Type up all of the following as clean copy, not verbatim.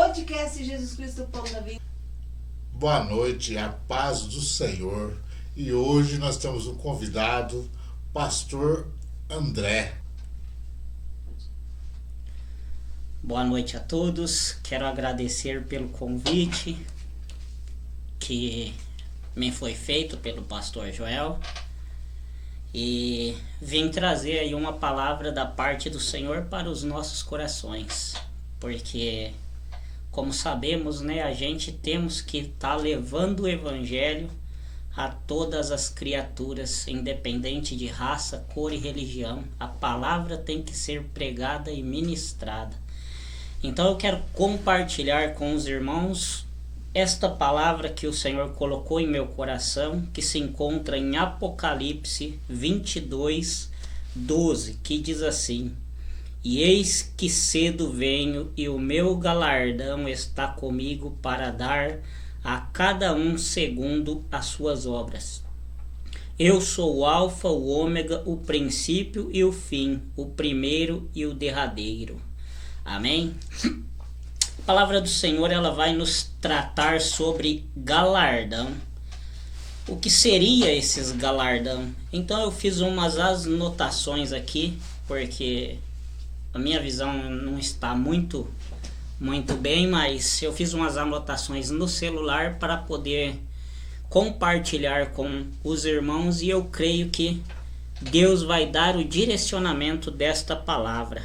Podcast Jesus Cristo, o Pão da Vida. Boa noite, a paz do Senhor. E hoje nós temos um convidado, Pastor André. Boa noite a todos. Quero agradecer pelo convite que me foi feito pelo Pastor Joel. E vim trazer aí uma palavra da parte do Senhor para os nossos corações. Porque, como sabemos, a gente temos que estar levando o Evangelho a todas as criaturas, independente de raça, cor e religião. A palavra tem que ser pregada e ministrada. Então eu quero compartilhar com os irmãos esta palavra que o Senhor colocou em meu coração, que se encontra em Apocalipse 22, 12, que diz assim: E eis que cedo venho, e o meu galardão está comigo para dar a cada um segundo as suas obras. Eu sou o Alfa, o Ômega, o princípio e o fim, o primeiro e o derradeiro. Amém? A palavra do Senhor, ela vai nos tratar sobre galardão. O que seria esses galardão? Então eu fiz umas anotações aqui, porque a minha visão não está muito bem, mas eu fiz umas anotações no celular para poder compartilhar com os irmãos, e eu creio que Deus vai dar o direcionamento desta palavra.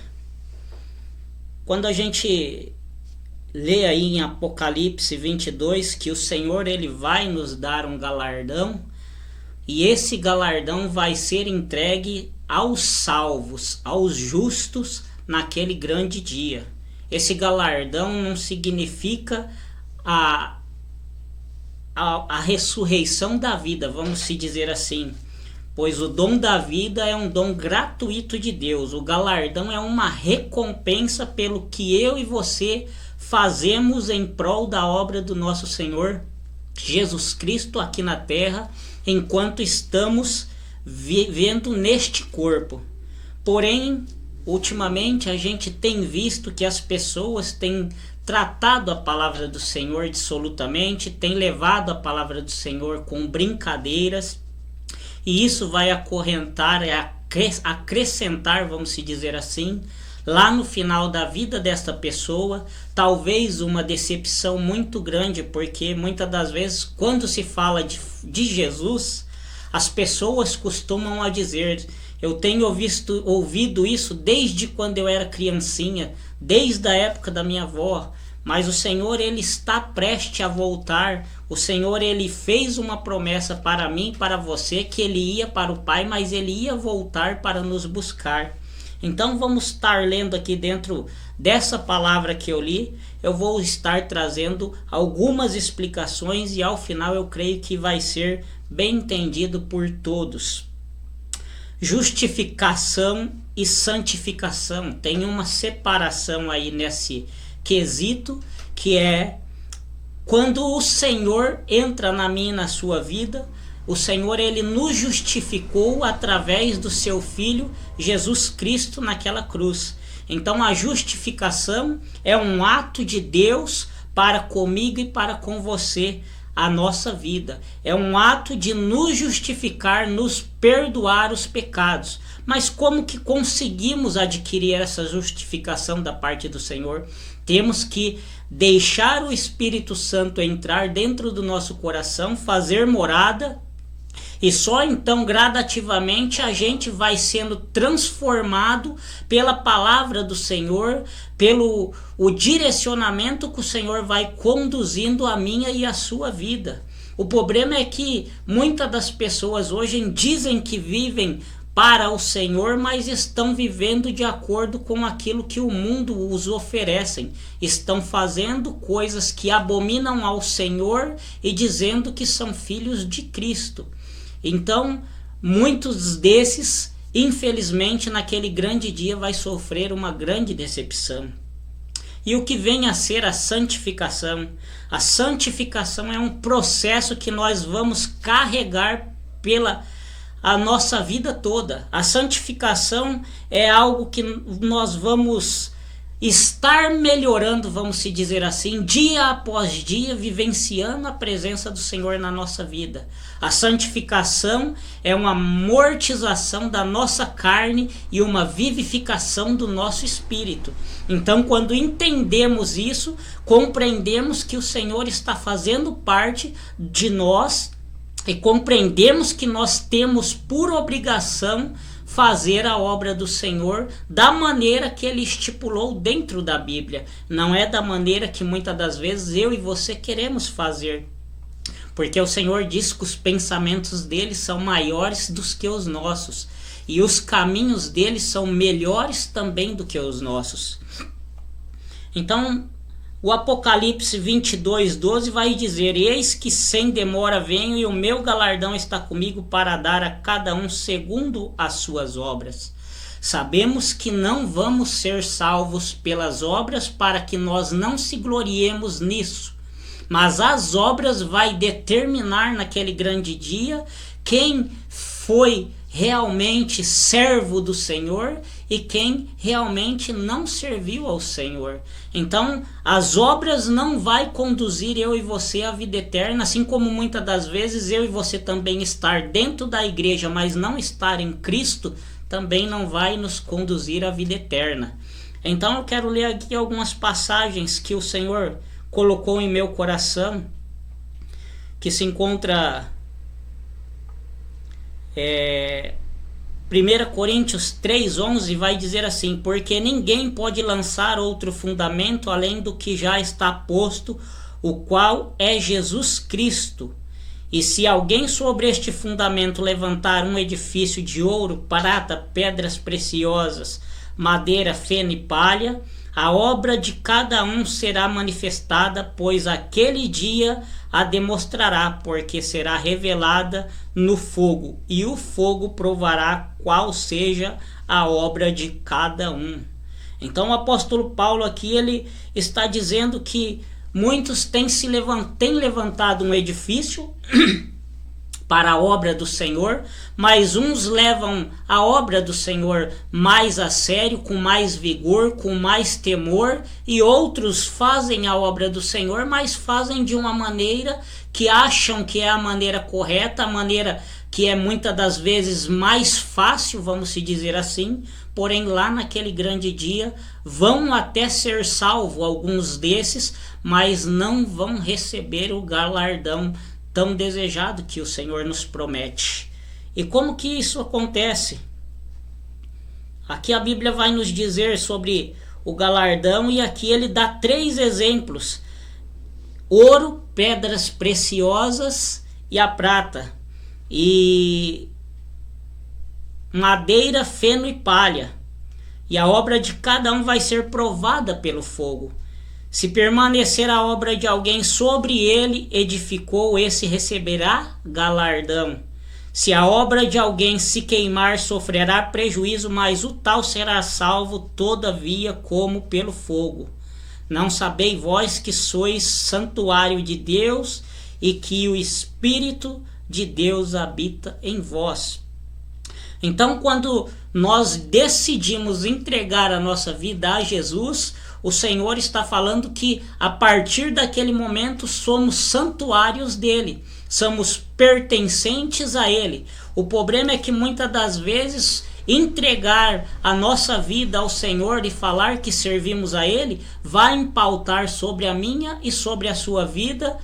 Quando a gente lê aí em Apocalipse 22 que o Senhor ele vai nos dar um galardão, e esse galardão vai ser entregue aos salvos, aos justos naquele grande dia. Esse galardão não significa a ressurreição da vida, vamos se dizer assim, pois o dom da vida é um dom gratuito de Deus. O galardão é uma recompensa pelo que eu e você fazemos em prol da obra do nosso Senhor Jesus Cristo aqui na terra, enquanto estamos vivendo neste corpo. Porém, ultimamente a gente tem visto que as pessoas têm tratado a palavra do Senhor dissolutamente, têm levado a palavra do Senhor com brincadeiras, e isso vai acorrentar, acrescentar, vamos se dizer assim, lá no final da vida desta pessoa, talvez uma decepção muito grande, porque muitas das vezes quando se fala de Jesus, as pessoas costumam a dizer: eu tenho ouvido isso desde quando eu era criancinha, desde a época da minha avó, mas o Senhor ele está prestes a voltar. O Senhor ele fez uma promessa para mim e para você, que ele ia para o Pai, mas ele ia voltar para nos buscar. Então vamos estar lendo aqui dentro dessa palavra que eu li, eu vou estar trazendo algumas explicações, e ao final eu creio que vai ser bem entendido por todos. Justificação e santificação. Tem uma separação aí nesse quesito, que é quando o Senhor entra na minha e na sua vida. O Senhor ele nos justificou através do seu Filho Jesus Cristo naquela cruz. Então a justificação é um ato de Deus para comigo e para com você, a nossa vida. É um ato de nos justificar, nos perdoar os pecados. Mas como que conseguimos adquirir essa justificação da parte do Senhor? Temos que deixar o Espírito Santo entrar dentro do nosso coração, fazer morada, e só então gradativamente a gente vai sendo transformado pela palavra do Senhor, pelo o direcionamento que o Senhor vai conduzindo a minha e a sua vida. O problema é que muitas das pessoas hoje dizem que vivem para o Senhor, mas estão vivendo de acordo com aquilo que o mundo os oferecem. Estão fazendo coisas que abominam ao Senhor e dizendo que são filhos de Cristo. Então, muitos desses, infelizmente, naquele grande dia vai sofrer uma grande decepção. E o que vem a ser a santificação? A santificação é um processo que nós vamos carregar pela a nossa vida toda. A santificação é algo que nós vamos estar melhorando, vamos se dizer assim, dia após dia, vivenciando a presença do Senhor na nossa vida. A santificação é uma mortização da nossa carne e uma vivificação do nosso espírito. Então, quando entendemos isso, compreendemos que o Senhor está fazendo parte de nós e compreendemos que nós temos por obrigação fazer a obra do Senhor da maneira que Ele estipulou dentro da Bíblia. Não é da maneira que muitas das vezes eu e você queremos fazer. Porque o Senhor diz que os pensamentos dele são maiores do que os nossos. E os caminhos dele são melhores também do que os nossos. Então, o Apocalipse 22:12 vai dizer: eis que sem demora venho e o meu galardão está comigo para dar a cada um segundo as suas obras. Sabemos que não vamos ser salvos pelas obras para que nós não se gloriemos nisso. Mas as obras vai determinar naquele grande dia quem foi realmente servo do Senhor e quem realmente não serviu ao Senhor. Então, as obras não vai conduzir eu e você à vida eterna, assim como muitas das vezes eu e você também estar dentro da igreja, mas não estar em Cristo, também não vai nos conduzir à vida eterna. Então, eu quero ler aqui algumas passagens que o Senhor colocou em meu coração, que se encontra 1 Coríntios 3:11, vai dizer assim: porque ninguém pode lançar outro fundamento além do que já está posto, o qual é Jesus Cristo. E se alguém sobre este fundamento levantar um edifício de ouro, prata, pedras preciosas, madeira, feno e palha, a obra de cada um será manifestada, pois aquele dia a demonstrará, porque será revelada no fogo, e o fogo provará qual seja a obra de cada um. Então o apóstolo Paulo aqui ele está dizendo que muitos têm levantado um edifício para a obra do Senhor, mas uns levam a obra do Senhor mais a sério, com mais vigor, com mais temor, e outros fazem a obra do Senhor, mas fazem de uma maneira que acham que é a maneira correta, a maneira que é muitas das vezes mais fácil, vamos se dizer assim, porém lá naquele grande dia vão até ser salvos alguns desses, mas não vão receber o galardão tão desejado que o Senhor nos promete. E como que isso acontece? Aqui a Bíblia vai nos dizer sobre o galardão, e aqui ele dá 3 exemplos: ouro, pedras preciosas e a prata, e madeira, feno e palha, e a obra de cada um vai ser provada pelo fogo. Se permanecer a obra de alguém sobre ele edificou, esse receberá galardão. Se a obra de alguém se queimar, sofrerá prejuízo, mas o tal será salvo todavia como pelo fogo. Não sabeis vós que sois santuário de Deus e que o Espírito de Deus habita em vós? Então, quando nós decidimos entregar a nossa vida a Jesus, o Senhor está falando que a partir daquele momento somos santuários dele, somos pertencentes a ele. O problema é que muitas das vezes entregar a nossa vida ao Senhor e falar que servimos a ele vai impautar sobre a minha e sobre a sua vida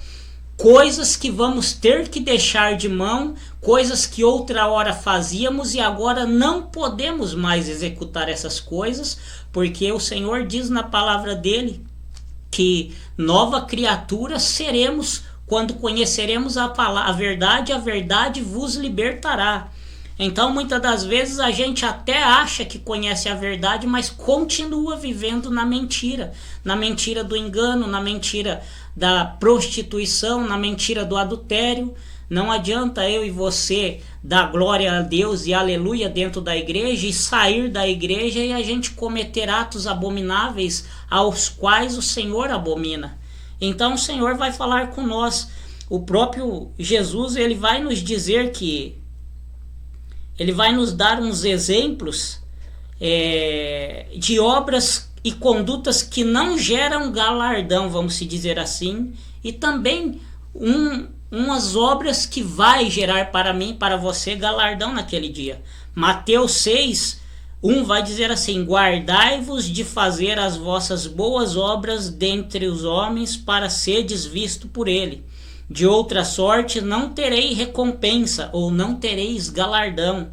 coisas que vamos ter que deixar de mão, coisas que outra hora fazíamos e agora não podemos mais executar essas coisas, porque o Senhor diz na palavra dele que nova criatura seremos quando conheceremos a verdade vos libertará. Então muitas das vezes a gente até acha que conhece a verdade, mas continua vivendo na mentira do engano, na mentira da prostituição, na mentira do adultério. Não adianta eu e você dar glória a Deus e aleluia dentro da igreja e sair da igreja e a gente cometer atos abomináveis aos quais o Senhor abomina. Então o Senhor vai falar com nós. O próprio Jesus, ele vai nos dizer que ele vai nos dar uns exemplos de obras e condutas que não geram galardão, vamos se dizer assim, e também umas obras que vai gerar para mim, para você, galardão naquele dia. Mateus 6, 1 vai dizer assim: guardai-vos de fazer as vossas boas obras dentre os homens, para sedes visto por ele. De outra sorte não terei recompensa, ou não tereis galardão,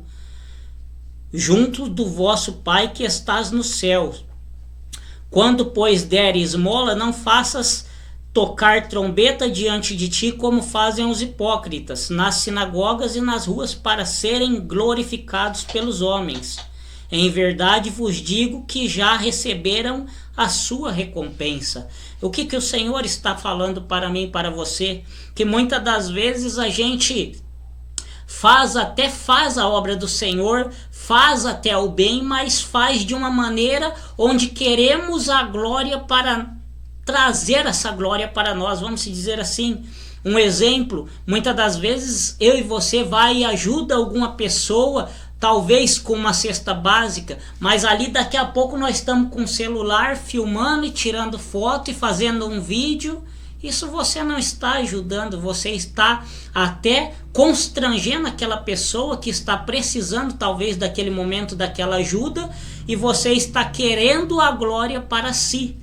junto do vosso Pai que estás nos céus. Quando, pois, der esmola, não faças tocar trombeta diante de ti, como fazem os hipócritas nas sinagogas e nas ruas, para serem glorificados pelos homens. Em verdade vos digo que já receberam a sua recompensa. O que o Senhor está falando para mim e para você? Que muitas das vezes a gente faz a obra do Senhor, faz até o bem, mas faz de uma maneira onde queremos a glória para trazer essa glória para nós, vamos dizer assim. Um exemplo, muitas das vezes eu e você vai e ajuda alguma pessoa, talvez com uma cesta básica, mas ali daqui a pouco nós estamos com o celular filmando e tirando foto e fazendo um vídeo. Isso você não está ajudando, você está até constrangendo aquela pessoa que está precisando talvez daquele momento, daquela ajuda, e você está querendo a glória para si.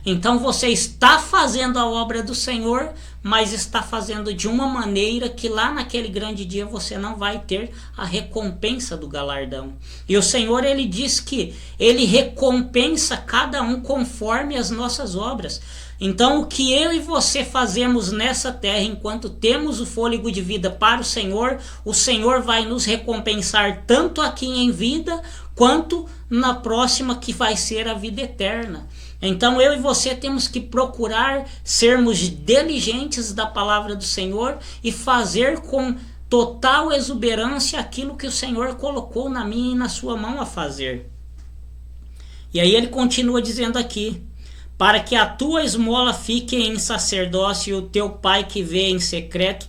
Então você está fazendo a obra do Senhor, mas está fazendo de uma maneira que lá naquele grande dia você não vai ter a recompensa do galardão. E o Senhor, ele diz que ele recompensa cada um conforme as nossas obras. Então o que eu e você fazemos nessa terra, enquanto temos o fôlego de vida para o Senhor vai nos recompensar tanto aqui em vida, quanto na próxima, que vai ser a vida eterna. Então eu e você temos que procurar sermos diligentes da palavra do Senhor e fazer com total exuberância aquilo que o Senhor colocou na minha e na sua mão a fazer. E aí ele continua dizendo aqui: para que a tua esmola fique em sacerdócio e o teu Pai que vê em secreto,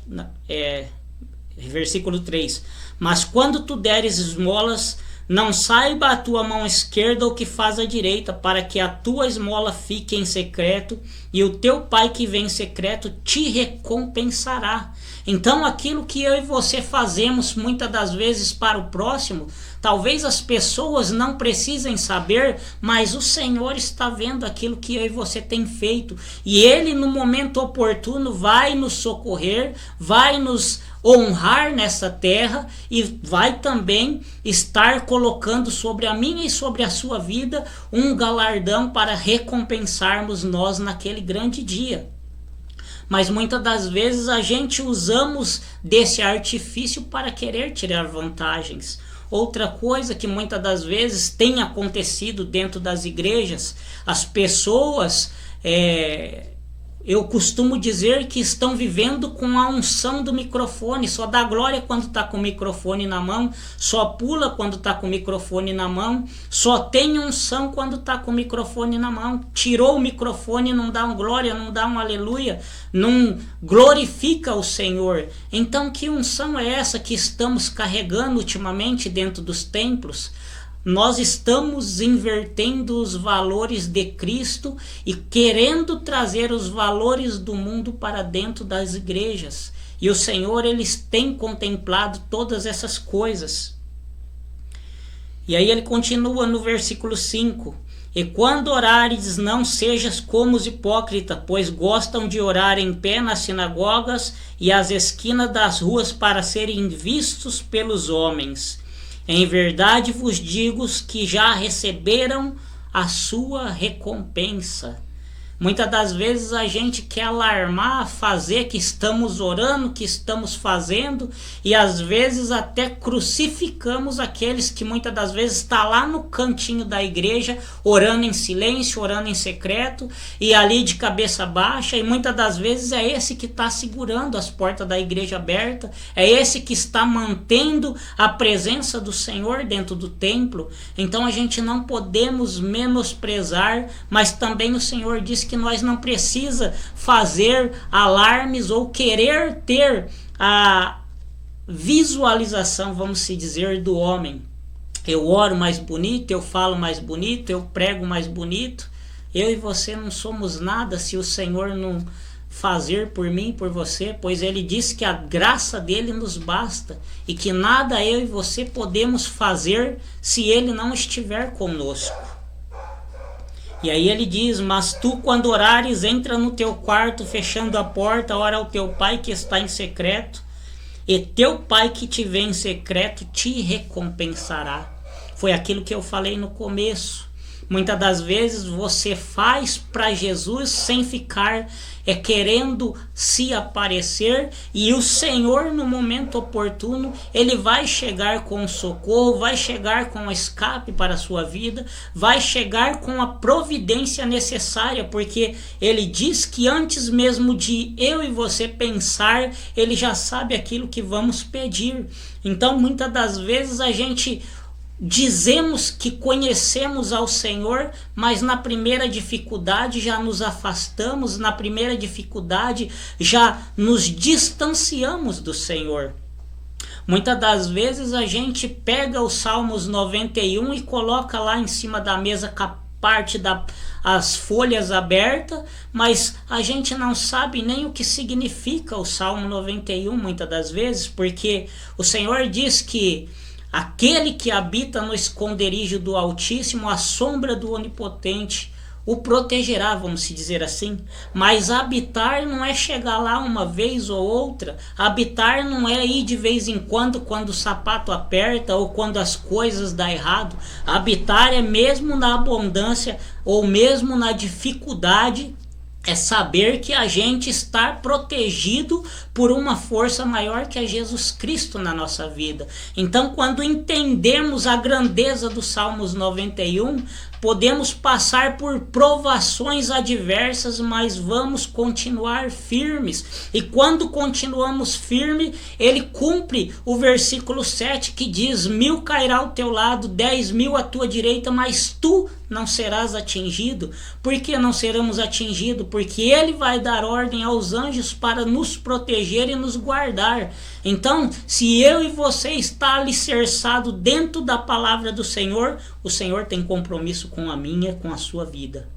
versículo 3, mas quando tu deres esmolas, não saiba a tua mão esquerda o que faz a direita, para que a tua esmola fique em secreto, e o teu Pai que vem em secreto te recompensará. Então aquilo que eu e você fazemos muitas das vezes para o próximo, talvez as pessoas não precisem saber, mas o Senhor está vendo aquilo que eu e você tem feito, e Ele no momento oportuno vai nos socorrer, vai nos honrar nessa terra, e vai também estar colocando sobre a minha e sobre a sua vida um galardão para recompensarmos nós naquele grande dia. Mas muitas das vezes a gente usamos desse artifício para querer tirar vantagens. Outra coisa que muitas das vezes tem acontecido dentro das igrejas, as pessoas, eu costumo dizer que estão vivendo com a unção do microfone, só dá glória quando está com o microfone na mão, só pula quando está com o microfone na mão, só tem unção quando está com o microfone na mão. Tirou o microfone, não dá um glória, não dá um aleluia, não glorifica o Senhor. Então que unção é essa que estamos carregando ultimamente dentro dos templos? Nós estamos invertendo os valores de Cristo e querendo trazer os valores do mundo para dentro das igrejas. E o Senhor, ele tem contemplado todas essas coisas. E aí ele continua no versículo 5. E quando orares, não sejas como os hipócritas, pois gostam de orar em pé nas sinagogas e às esquinas das ruas para serem vistos pelos homens. Em verdade vos digo que já receberam a sua recompensa. Muitas das vezes a gente quer alarmar, fazer que estamos orando, que estamos fazendo, e às vezes até crucificamos aqueles que muitas das vezes está lá no cantinho da igreja, orando em silêncio, orando em secreto, e ali de cabeça baixa, e muitas das vezes é esse que está segurando as portas da igreja aberta, é esse que está mantendo a presença do Senhor dentro do templo. Então a gente não podemos menosprezar, mas também o Senhor diz que nós não precisa fazer alarmes ou querer ter a visualização, vamos se dizer, do homem. eu oro mais bonito, eu falo mais bonito, eu prego mais bonito. Eu e você não somos nada se o Senhor não fazer por mim e por você, pois ele diz que a graça dele nos basta e que nada eu e você podemos fazer se ele não estiver conosco. E aí ele diz: mas tu, quando orares, entra no teu quarto, fechando a porta, ora ao teu pai que está em secreto, e teu pai que te vê em secreto te recompensará. Foi aquilo que eu falei no começo. Muitas das vezes você faz para Jesus sem ficar querendo se aparecer, e o Senhor, no momento oportuno, ele vai chegar com socorro, vai chegar com escape para a sua vida, vai chegar com a providência necessária, porque ele diz que antes mesmo de eu e você pensar, ele já sabe aquilo que vamos pedir. Então, muitas das vezes a gente dizemos que conhecemos ao Senhor, mas na primeira dificuldade já nos afastamos, na primeira dificuldade já nos distanciamos do Senhor. Muitas das vezes a gente pega os Salmos 91 e coloca lá em cima da mesa com a parte das folhas abertas, mas a gente não sabe nem o que significa o Salmo 91 muitas das vezes, porque o Senhor diz que aquele que habita no esconderijo do Altíssimo, à sombra do Onipotente, o protegerá, vamos dizer assim. Mas habitar não é chegar lá uma vez ou outra. Habitar não é ir de vez em quando o sapato aperta ou quando as coisas dão errado. Habitar é mesmo na abundância ou mesmo na dificuldade. É saber que a gente está protegido por uma força maior que é Jesus Cristo na nossa vida. Então, quando entendemos a grandeza dos Salmos 91, podemos passar por provações adversas, mas vamos continuar firmes. E quando continuamos firmes, ele cumpre o versículo 7 que diz: 1000 cairá ao teu lado, 10.000 à tua direita, mas tu não serás atingido. Por que não seremos atingidos? Porque ele vai dar ordem aos anjos para nos proteger e nos guardar. Então, se eu e você está alicerçado dentro da palavra do Senhor, o Senhor tem compromisso com a minha, com a sua vida.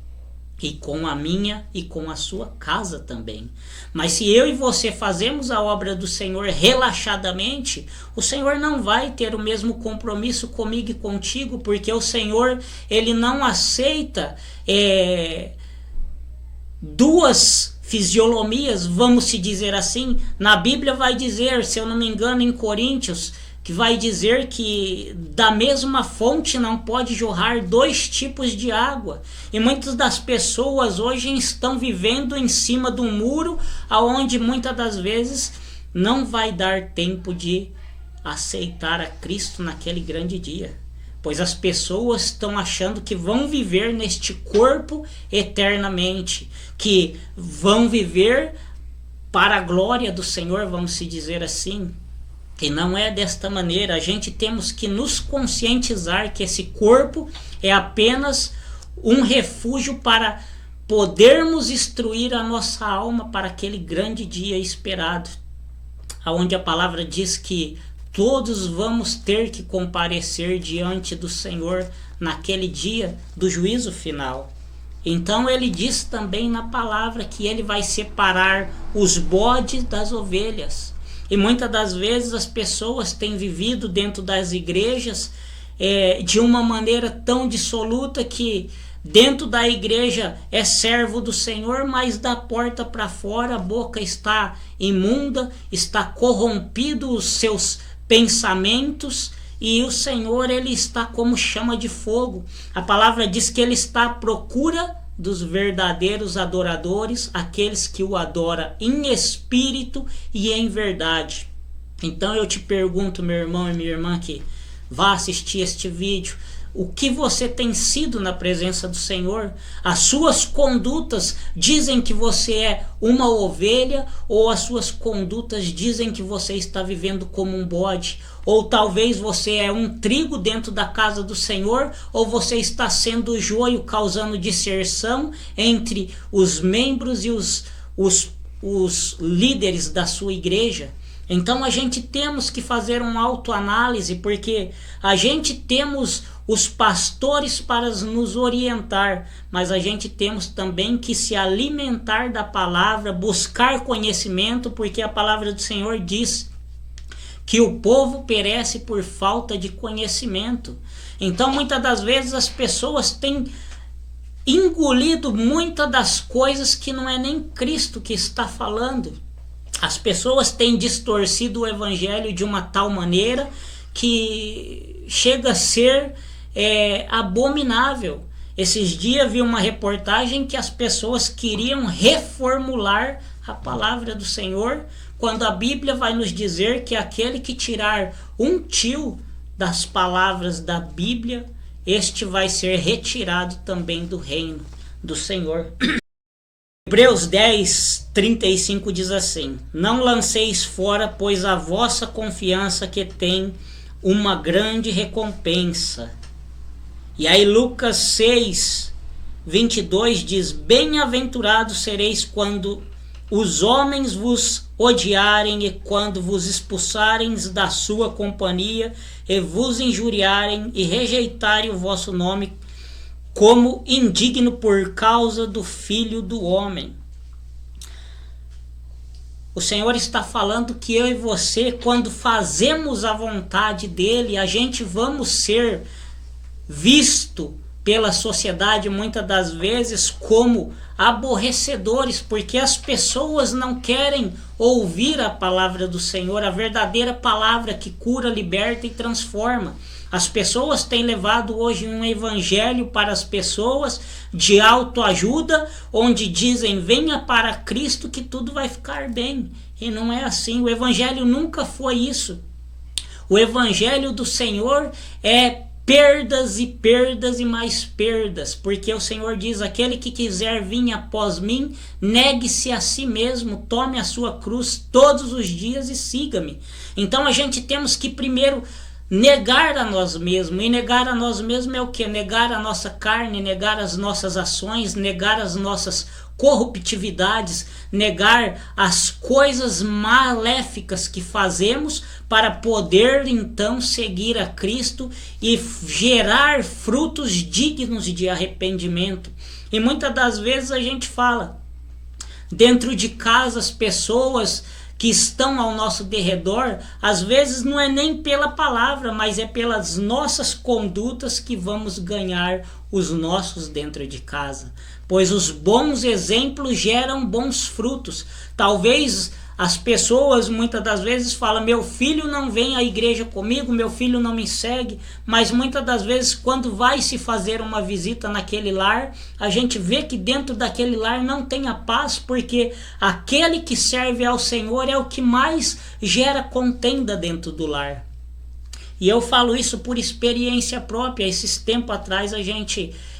E com a minha e com a sua casa também. Mas se eu e você fazemos a obra do Senhor relaxadamente, o Senhor não vai ter o mesmo compromisso comigo e contigo, porque o Senhor, ele não aceita duas fisionomias, vamos se dizer assim. Na Bíblia vai dizer, se eu não me engano, em Coríntios, que vai dizer que da mesma fonte não pode jorrar dois tipos de água. E muitas das pessoas hoje estão vivendo em cima do muro, aonde muitas das vezes não vai dar tempo de aceitar a Cristo naquele grande dia. Pois as pessoas estão achando que vão viver neste corpo eternamente, que vão viver para a glória do Senhor, vamos se dizer assim. E não é desta maneira. A gente temos que nos conscientizar que esse corpo é apenas um refúgio para podermos instruir a nossa alma para aquele grande dia esperado, onde a palavra diz que todos vamos ter que comparecer diante do Senhor naquele dia do juízo final. Então ele diz também na palavra que ele vai separar os bodes das ovelhas. E muitas das vezes as pessoas têm vivido dentro das igrejas de uma maneira tão dissoluta que dentro da igreja é servo do Senhor, mas da porta para fora a boca está imunda, está corrompido os seus pensamentos, e o Senhor, ele está como chama de fogo. A palavra diz que ele está à procura dos verdadeiros adoradores, aqueles que o adoram em espírito e em verdade. Então eu te pergunto, meu irmão e minha irmã que vá assistir este vídeo, o que você tem sido na presença do Senhor? As suas condutas dizem que você é uma ovelha, ou as suas condutas dizem que você está vivendo como um bode? Ou talvez você é um trigo dentro da casa do Senhor, ou você está sendo joio, causando disserção entre os membros e os líderes da sua igreja. Então a gente temos que fazer uma autoanálise, porque a gente temos os pastores para nos orientar, mas a gente temos também que se alimentar da palavra, buscar conhecimento, porque a palavra do Senhor diz que o povo perece por falta de conhecimento. Então muitas das vezes as pessoas têm engolido muitas das coisas que não é nem Cristo que está falando. As pessoas têm distorcido o evangelho de uma tal maneira que chega a ser abominável. Esses dias vi uma reportagem que as pessoas queriam reformular a palavra do Senhor, quando a Bíblia vai nos dizer que aquele que tirar um tio das palavras da Bíblia, este vai ser retirado também do reino do Senhor. Hebreus 10, 35 diz assim: não lanceis fora, pois a vossa confiança que tem uma grande recompensa. E aí Lucas 6, 22 diz: bem-aventurados sereis quando os homens vos odiarem e quando vos expulsarem da sua companhia e vos injuriarem e rejeitarem o vosso nome como indigno por causa do Filho do Homem. O Senhor está falando que eu e você, quando fazemos a vontade dele, a gente vamos ser visto pela sociedade muitas das vezes como aborrecedores, porque as pessoas não querem ouvir a palavra do Senhor, a verdadeira palavra que cura, liberta e transforma. As pessoas têm levado hoje um evangelho para as pessoas de autoajuda, onde dizem: venha para Cristo que tudo vai ficar bem. E não é assim. O evangelho nunca foi isso. O evangelho do Senhor é perdas e mais perdas, porque o Senhor diz: aquele que quiser vir após mim, negue-se a si mesmo, tome a sua cruz todos os dias e siga-me. Então a gente temos que primeiro negar a nós mesmos. E negar a nós mesmos é o que? Negar a nossa carne, negar as nossas ações, negar as nossas corruptividades, negar as coisas maléficas que fazemos, para poder então seguir a Cristo e gerar frutos dignos de arrependimento. E muitas das vezes a gente fala, dentro de casa, as pessoas que estão ao nosso derredor, às vezes não é nem pela palavra, mas é pelas nossas condutas que vamos ganhar os nossos dentro de casa. Pois os bons exemplos geram bons frutos. Talvez as pessoas muitas das vezes falam: meu filho não vem à igreja comigo, meu filho não me segue, mas muitas das vezes quando vai se fazer uma visita naquele lar, a gente vê que dentro daquele lar não tem a paz, porque aquele que serve ao Senhor é o que mais gera contenda dentro do lar. E eu falo isso por experiência própria. Esses tempos atrás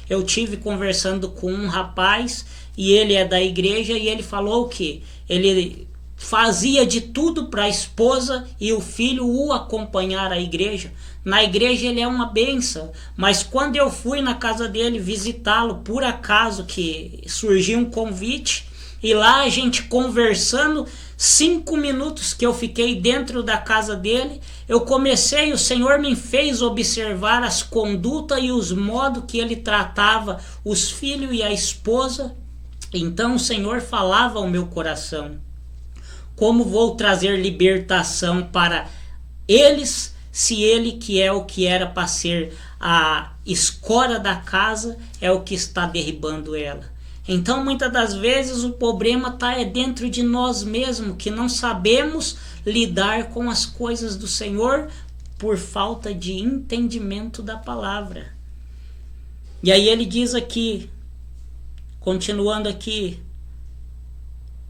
eu tive conversando com um rapaz, e ele é da igreja, e ele falou que ele fazia de tudo para a esposa e o filho o acompanhar à igreja. Na igreja ele é uma bênção, mas quando eu fui na casa dele visitá-lo, por acaso que surgiu um convite, e lá a gente conversando, 5 minutos que eu fiquei dentro da casa dele, o Senhor me fez observar as condutas e os modos que ele tratava os filhos e a esposa. Então o Senhor falava ao meu coração: como vou trazer libertação para eles, se ele que é o que era para ser a escora da casa é o que está derribando ela? Então muitas das vezes o problema está dentro de nós mesmos, que não sabemos lidar com as coisas do Senhor por falta de entendimento da palavra. E aí ele diz aqui, continuando aqui,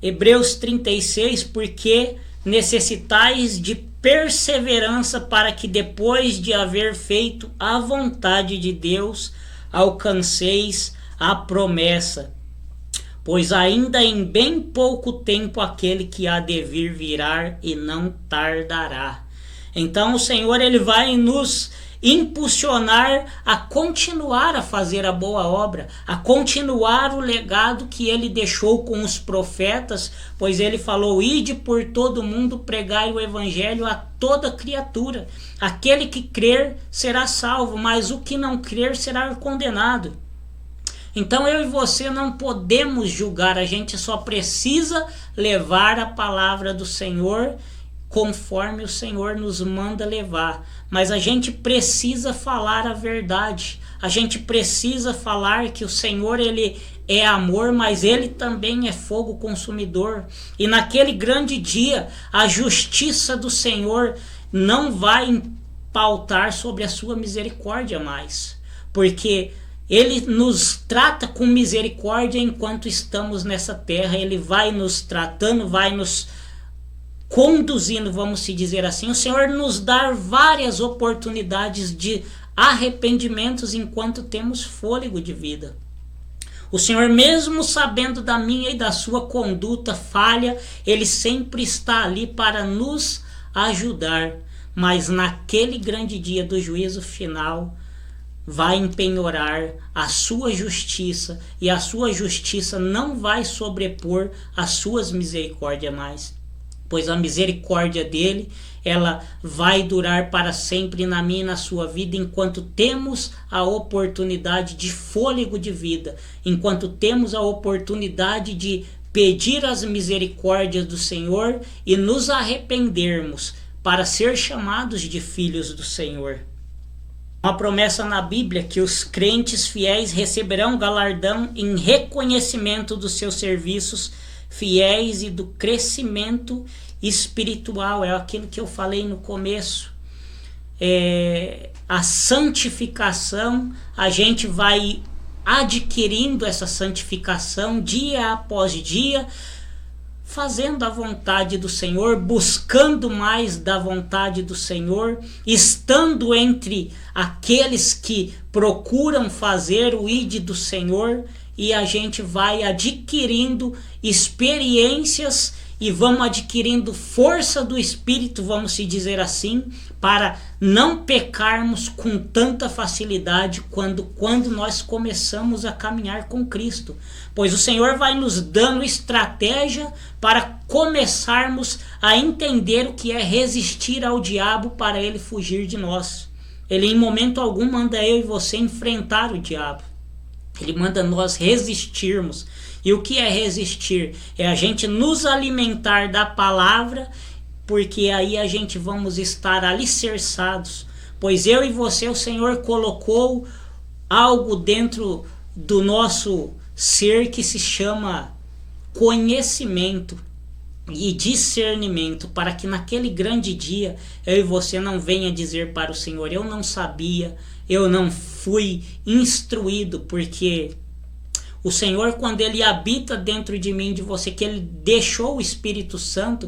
Hebreus 36, porque necessitais de perseverança para que depois de haver feito a vontade de Deus, alcanceis a promessa. Pois ainda em bem pouco tempo aquele que há de vir virá e não tardará. Então o Senhor ele vai nos impulsionar a continuar a fazer a boa obra, a continuar o legado que ele deixou com os profetas, pois ele falou: ide por todo mundo, pregai o evangelho a toda criatura. Aquele que crer será salvo, mas o que não crer será condenado. Então eu e você não podemos julgar, a gente só precisa levar a palavra do Senhor conforme o Senhor nos manda levar. Mas a gente precisa falar a verdade. A gente precisa falar que o Senhor, ele é amor, mas ele também é fogo consumidor. E naquele grande dia, a justiça do Senhor não vai pautar sobre a sua misericórdia mais. Porque ele nos trata com misericórdia enquanto estamos nessa terra. Ele vai nos tratando, vai nos conduzindo, vamos se dizer assim. O Senhor nos dá várias oportunidades de arrependimentos enquanto temos fôlego de vida. O Senhor, mesmo sabendo da minha e da sua conduta falha, ele sempre está ali para nos ajudar. Mas naquele grande dia do juízo final, vai empenhorar a sua justiça, e a sua justiça não vai sobrepor as suas misericórdias mais, pois a misericórdia dele, ela vai durar para sempre na minha e na sua vida, enquanto temos a oportunidade de fôlego de vida, enquanto temos a oportunidade de pedir as misericórdias do Senhor e nos arrependermos para ser chamados de filhos do Senhor. Uma promessa na Bíblia que os crentes fiéis receberão galardão em reconhecimento dos seus serviços fiéis e do crescimento espiritual. É aquilo que eu falei no começo. A santificação, a gente vai adquirindo essa santificação dia após dia, fazendo a vontade do Senhor, buscando mais da vontade do Senhor, estando entre aqueles que procuram fazer o ide do Senhor, e a gente vai adquirindo experiências e vamos adquirindo força do Espírito, vamos se dizer assim, para não pecarmos com tanta facilidade quando nós começamos a caminhar com Cristo. Pois o Senhor vai nos dando estratégia para começarmos a entender o que é resistir ao diabo para ele fugir de nós. Ele em momento algum manda eu e você enfrentar o diabo. Ele manda nós resistirmos. E o que é resistir? É a gente nos alimentar da palavra, porque aí a gente vamos estar alicerçados. Pois eu e você, o Senhor colocou algo dentro do nosso ser que se chama conhecimento e discernimento, para que naquele grande dia eu e você não venha dizer para o Senhor: eu não sabia, eu não fui instruído, porque o Senhor, quando ele habita dentro de mim e de você, que ele deixou o Espírito Santo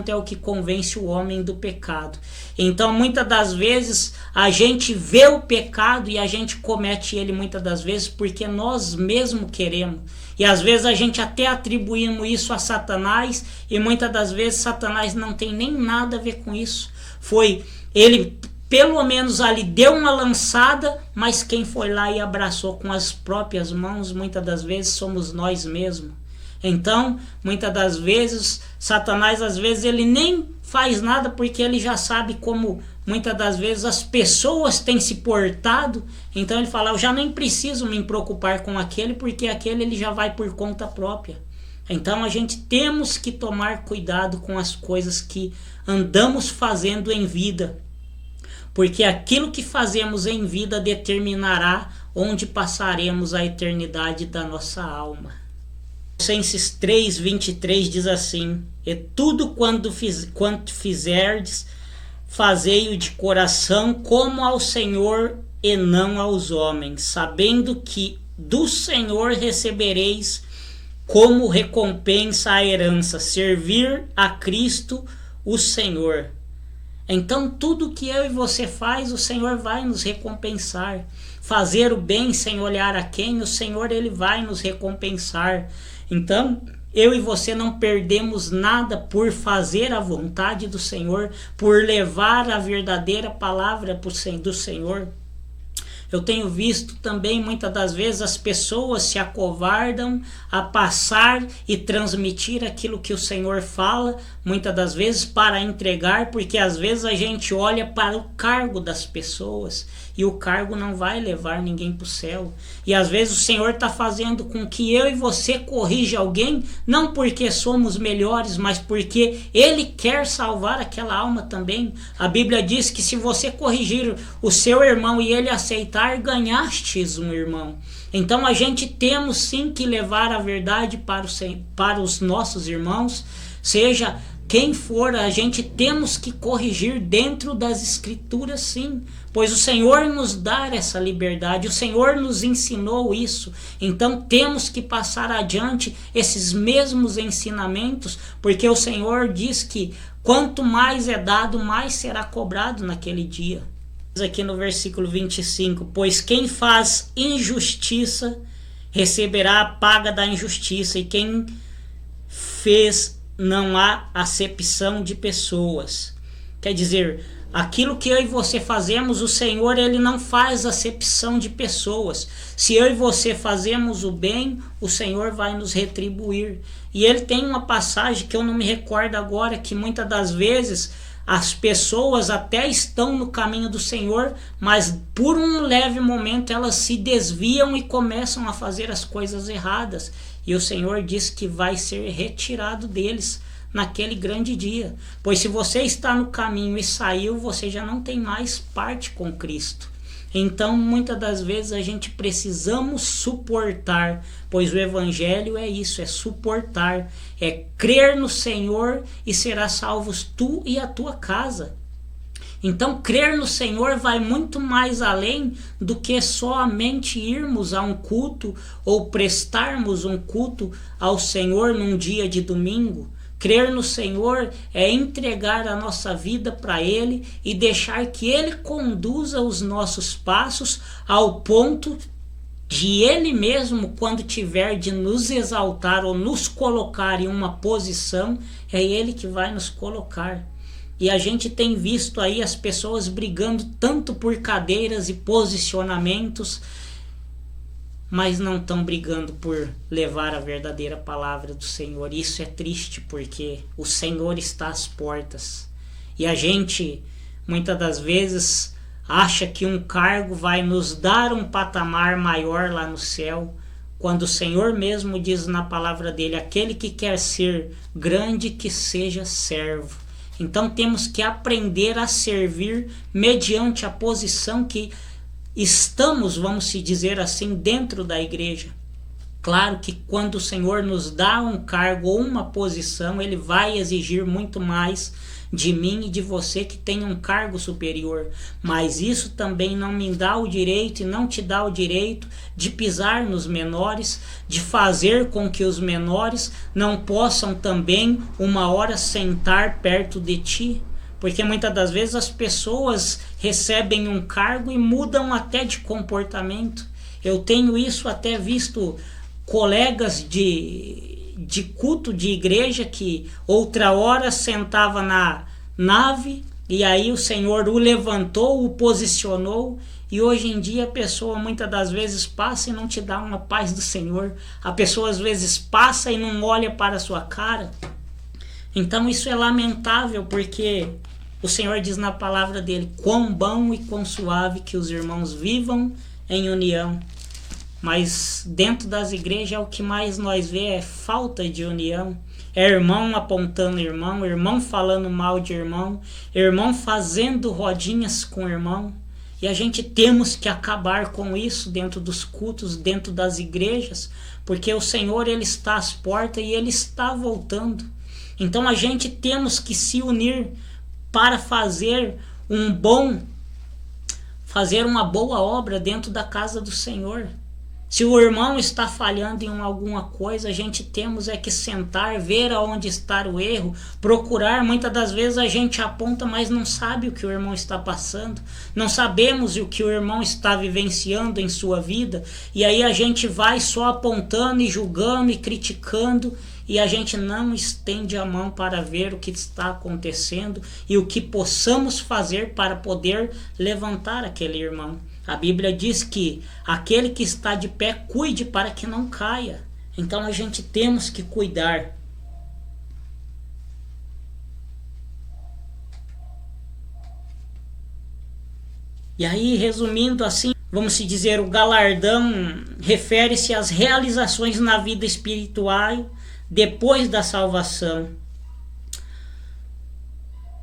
é o que convence o homem do pecado. Então, muitas das vezes, a gente vê o pecado e a gente comete ele muitas das vezes porque nós mesmos queremos. E às vezes a gente até atribuímos isso a Satanás, e muitas das vezes Satanás não tem nem nada a ver com isso. Foi ele, pelo menos ali deu uma lançada, mas quem foi lá e abraçou com as próprias mãos, muitas das vezes somos nós mesmos. Então, muitas das vezes, Satanás, às vezes, ele nem faz nada, porque ele já sabe como, muitas das vezes, as pessoas têm se portado. Então ele fala: eu já nem preciso me preocupar com aquele, porque aquele ele já vai por conta própria. Então a gente temos que tomar cuidado com as coisas que andamos fazendo em vida, porque aquilo que fazemos em vida determinará onde passaremos a eternidade da nossa alma. Colossenses 3:23 diz assim: e tudo quanto fizerdes, fazei-o de coração como ao Senhor e não aos homens, sabendo que do Senhor recebereis como recompensa a herança, servir a Cristo o Senhor. Então tudo que eu e você faz, o Senhor vai nos recompensar. Fazer o bem sem olhar a quem, o Senhor ele vai nos recompensar. Então, eu e você não perdemos nada por fazer a vontade do Senhor, por levar a verdadeira palavra do Senhor. Eu tenho visto também muitas das vezes as pessoas se acovardam a passar e transmitir aquilo que o Senhor fala, muitas das vezes para entregar, porque às vezes a gente olha para o cargo das pessoas e o cargo não vai levar ninguém para o céu. E às vezes o Senhor está fazendo com que eu e você corrija alguém, não porque somos melhores, mas porque Ele quer salvar aquela alma também. A Bíblia diz que se você corrigir o seu irmão e ele aceitar, ganhastes um irmão. Então a gente temos sim que levar a verdade para os nossos irmãos, seja quem for, a gente temos que corrigir dentro das Escrituras sim, pois o Senhor nos dá essa liberdade, o Senhor nos ensinou isso, então temos que passar adiante esses mesmos ensinamentos, porque o Senhor diz que quanto mais é dado, mais será cobrado naquele dia. Aqui no versículo 25, pois quem faz injustiça receberá a paga da injustiça, e quem fez não há acepção de pessoas. Quer dizer, aquilo que eu e você fazemos, o Senhor ele não faz acepção de pessoas. Se eu e você fazemos o bem, o Senhor vai nos retribuir. E ele tem uma passagem que eu não me recordo agora, que muitas das vezes as pessoas até estão no caminho do Senhor, mas por um leve momento elas se desviam e começam a fazer as coisas erradas. E o Senhor diz que vai ser retirado deles naquele grande dia. Pois se você está no caminho e saiu, você já não tem mais parte com Cristo. Então, muitas das vezes a gente precisamos suportar, pois o Evangelho é isso, é suportar, é crer no Senhor e serás salvos tu e a tua casa. Então, crer no Senhor vai muito mais além do que somente irmos a um culto ou prestarmos um culto ao Senhor num dia de domingo. Crer no Senhor é entregar a nossa vida para Ele e deixar que Ele conduza os nossos passos ao ponto de Ele mesmo, quando tiver de nos exaltar ou nos colocar em uma posição, é Ele que vai nos colocar. E a gente tem visto aí as pessoas brigando tanto por cadeiras e posicionamentos, mas não estão brigando por levar a verdadeira palavra do Senhor. Isso é triste, porque o Senhor está às portas. E a gente, muitas das vezes, acha que um cargo vai nos dar um patamar maior lá no céu, quando o Senhor mesmo diz na palavra dele, aquele que quer ser grande, que seja servo. Então temos que aprender a servir mediante a posição que estamos, vamos se dizer assim, dentro da igreja. Claro que quando o Senhor nos dá um cargo ou uma posição, Ele vai exigir muito mais de mim e de você que tem um cargo superior. Mas isso também não me dá o direito e não te dá o direito de pisar nos menores, de fazer com que os menores não possam também uma hora sentar perto de ti. Porque muitas das vezes as pessoas recebem um cargo e mudam até de comportamento. Eu tenho isso até visto colegas de culto de igreja que outra hora sentava na nave e aí o Senhor o levantou, o posicionou, e hoje em dia a pessoa muitas das vezes passa e não te dá uma paz do Senhor. A pessoa às vezes passa e não olha para a sua cara. Então isso é lamentável, porque o Senhor diz na palavra dele, quão bom e quão suave que os irmãos vivam em união. Mas dentro das igrejas o que mais nós vê é falta de união. É irmão apontando irmão, irmão falando mal de irmão, irmão fazendo rodinhas com irmão. E a gente temos que acabar com isso dentro dos cultos, dentro das igrejas, porque o Senhor ele está às portas e Ele está voltando. Então a gente temos que se unir para fazer uma boa obra dentro da casa do Senhor. Se o irmão está falhando em alguma coisa, a gente temos é que sentar, ver aonde está o erro, procurar. Muitas das vezes a gente aponta, mas não sabe o que o irmão está passando. Não sabemos o que o irmão está vivenciando em sua vida. E aí a gente vai só apontando e julgando e criticando. E a gente não estende a mão para ver o que está acontecendo e o que possamos fazer para poder levantar aquele irmão. A Bíblia diz que aquele que está de pé, cuide para que não caia. Então a gente temos que cuidar. E aí, resumindo assim, vamos se dizer, o galardão refere-se às realizações na vida espiritual depois da salvação.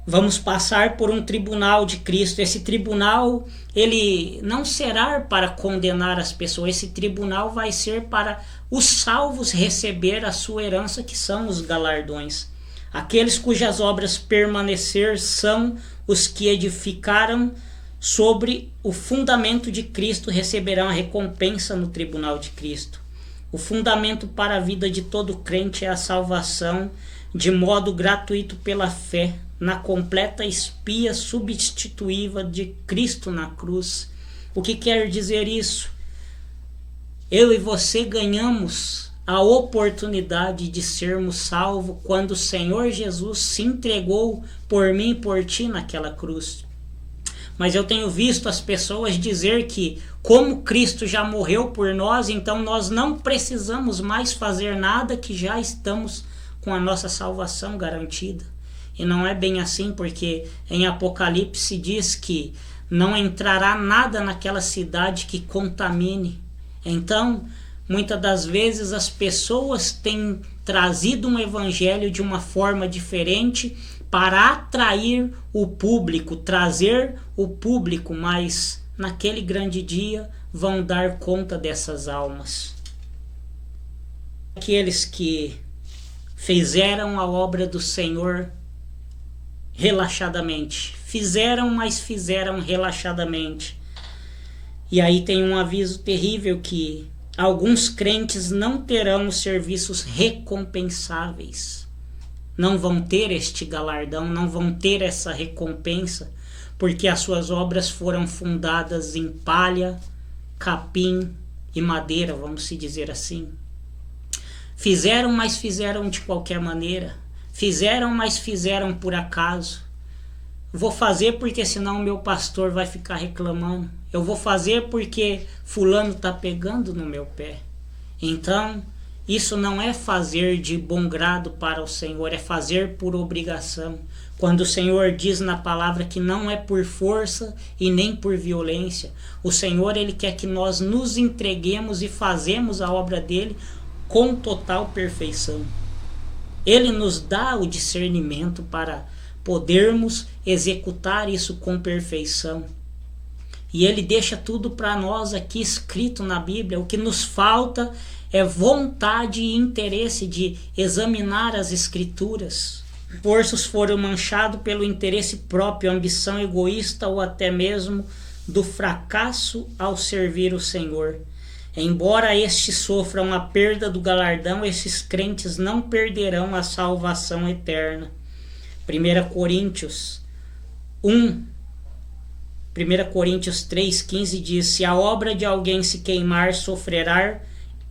Vamos passar por um tribunal de Cristo. Esse tribunal, ele não será para condenar as pessoas. Esse tribunal vai ser para os salvos receber a sua herança, que são os galardões. Aqueles cujas obras permanecer são os que edificaram sobre o fundamento de Cristo, receberão a recompensa no tribunal de Cristo. O fundamento para a vida de todo crente é a salvação de modo gratuito pela fé na completa espia substitutiva de Cristo na cruz. O que quer dizer isso? Eu e você ganhamos a oportunidade de sermos salvos quando o Senhor Jesus se entregou por mim e por ti naquela cruz. Mas eu tenho visto as pessoas dizer que, como Cristo já morreu por nós, então nós não precisamos mais fazer nada, que já estamos com a nossa salvação garantida. E não é bem assim, porque em Apocalipse diz que não entrará nada naquela cidade que contamine. Então, muitas das vezes as pessoas têm trazido um evangelho de uma forma diferente para atrair o público, trazer o público, mas naquele grande dia vão dar conta dessas almas. Aqueles que fizeram a obra do Senhor relaxadamente. Fizeram, mas fizeram relaxadamente. E aí tem um aviso terrível que alguns crentes não terão os serviços recompensáveis. Não vão ter este galardão, não vão ter essa recompensa, porque as suas obras foram fundadas em palha, capim e madeira, vamos se dizer assim. Fizeram, mas fizeram de qualquer maneira. Fizeram, mas fizeram por acaso. Vou fazer porque senão meu pastor vai ficar reclamando. Eu vou fazer porque fulano está pegando no meu pé. Então, isso não é fazer de bom grado para o Senhor, é fazer por obrigação. Quando o Senhor diz na palavra que não é por força e nem por violência, o Senhor, ele quer que nós nos entreguemos e fazemos a obra dele com total perfeição. Ele nos dá o discernimento para podermos executar isso com perfeição. E ele deixa tudo para nós aqui escrito na Bíblia. O que nos falta é vontade e interesse de examinar as Escrituras. Esforços foram manchados pelo interesse próprio, ambição egoísta ou até mesmo do fracasso ao servir o Senhor. Embora estes sofram a perda do galardão, esses crentes não perderão a salvação eterna. 1 Coríntios 3,15 diz: se a obra de alguém se queimar, sofrerá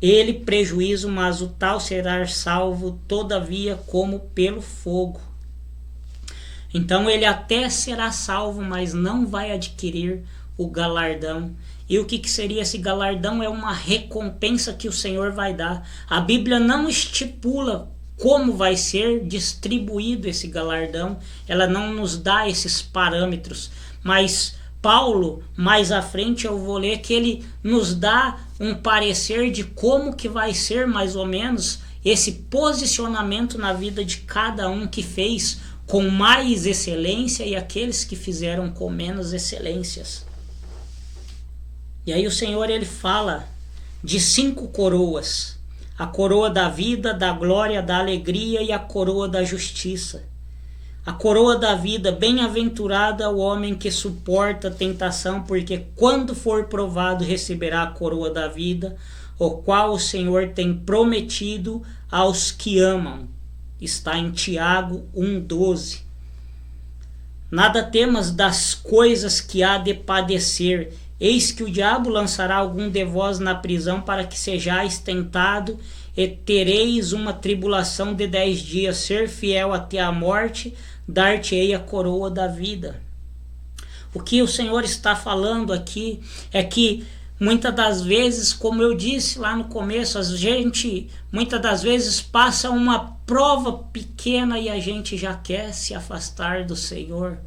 ele prejuízo, mas o tal será salvo, todavia, como pelo fogo. Então ele até será salvo, mas não vai adquirir o galardão. E o que seria esse galardão? É uma recompensa que o Senhor vai dar. A Bíblia não estipula como vai ser distribuído esse galardão. Ela não nos dá esses parâmetros. Mas Paulo, mais à frente eu vou ler que ele nos dá um parecer de como que vai ser mais ou menos esse posicionamento na vida de cada um que fez com mais excelência e aqueles que fizeram com menos excelências. E aí o Senhor, ele fala de 5 coroas: a coroa da vida, da glória, da alegria e a coroa da justiça. A coroa da vida, bem-aventurado o homem que suporta a tentação, porque quando for provado receberá a coroa da vida. o qual o Senhor tem prometido aos que amam. Está em Tiago 1,12. Nada temas das coisas que há de padecer. Eis que o diabo lançará algum de vós na prisão para que sejais tentado e tereis uma tribulação de 10 dias. Ser fiel até a morte, dar-te-ei a coroa da vida. O que o Senhor está falando aqui é que muitas das vezes, como eu disse lá no começo, a gente muitas das vezes passa uma prova pequena e a gente já quer se afastar do Senhor.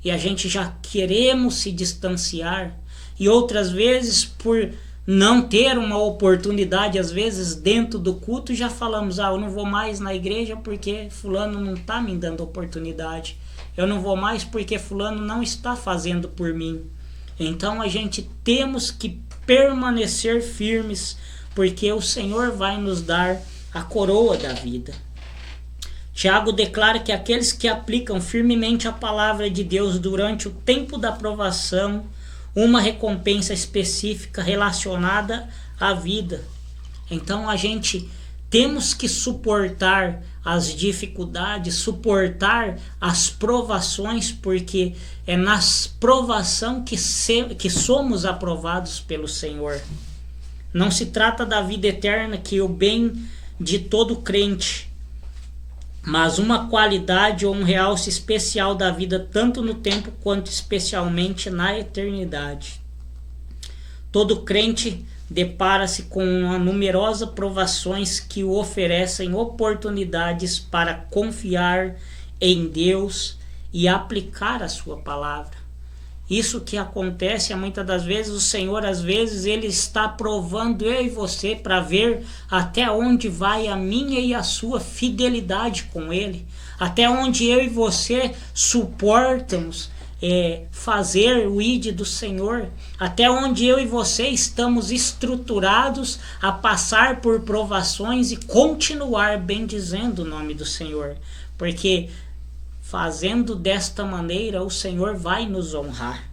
E a gente já queremos se distanciar. E outras vezes, por não ter uma oportunidade, às vezes dentro do culto, já falamos, eu não vou mais na igreja porque fulano não está me dando oportunidade. Eu não vou mais porque fulano não está fazendo por mim. Então a gente temos que permanecer firmes, porque o Senhor vai nos dar a coroa da vida. Tiago declara que aqueles que aplicam firmemente a palavra de Deus durante o tempo da provação, uma recompensa específica relacionada à vida. Então a gente temos que suportar as dificuldades, suportar as provações, porque é nas provação que somos aprovados pelo Senhor. Não se trata da vida eterna, que é o bem de todo crente, mas uma qualidade ou um realce especial da vida, tanto no tempo quanto especialmente na eternidade. Todo crente depara-se com numerosas provações que o oferecem oportunidades para confiar em Deus e aplicar a sua palavra. Isso que acontece muitas das vezes, o Senhor às vezes ele está provando eu e você para ver até onde vai a minha e a sua fidelidade com Ele, até onde eu e você suportamos fazer o ID do Senhor, até onde eu e você estamos estruturados a passar por provações e continuar bendizendo o nome do Senhor, porque fazendo desta maneira, o Senhor vai nos honrar.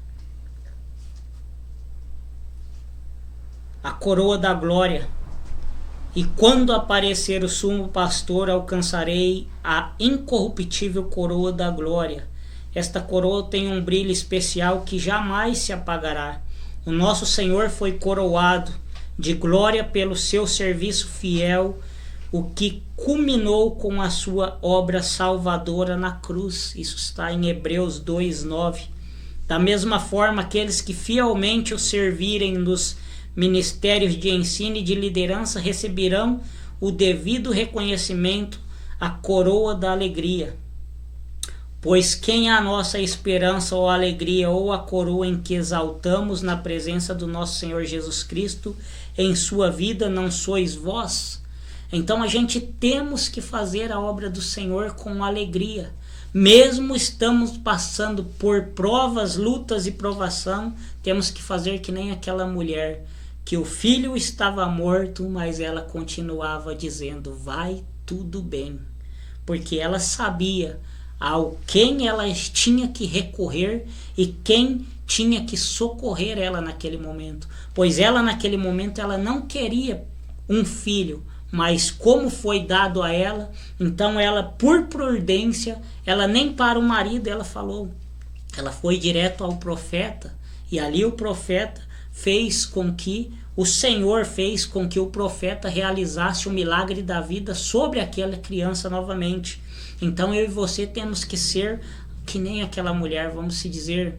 A coroa da glória. E quando aparecer o sumo pastor, alcançarei a incorruptível coroa da glória. Esta coroa tem um brilho especial que jamais se apagará. O nosso Senhor foi coroado de glória pelo seu serviço fiel, o que culminou com a sua obra salvadora na cruz. Isso está em Hebreus 2:9. Da mesma forma, aqueles que fielmente o servirem nos ministérios de ensino e de liderança receberão o devido reconhecimento, a coroa da alegria. Pois quem é a nossa esperança ou alegria ou a coroa em que exaltamos na presença do nosso Senhor Jesus Cristo em sua vida, não sois vós? Então a gente temos que fazer a obra do Senhor com alegria. Mesmo estamos passando por provas, lutas e provação, temos que fazer que nem aquela mulher, que o filho estava morto, mas ela continuava dizendo, vai tudo bem. Porque ela sabia ao quem ela tinha que recorrer e quem tinha que socorrer ela naquele momento. Pois ela naquele momento ela não queria um filho, mas como foi dado a ela, então ela, por prudência, ela nem para o marido ela falou, ela foi direto ao profeta, e ali o profeta fez com que, o Senhor fez com que o profeta realizasse o milagre da vida sobre aquela criança novamente. Então eu e você temos que ser que nem aquela mulher, vamos se dizer,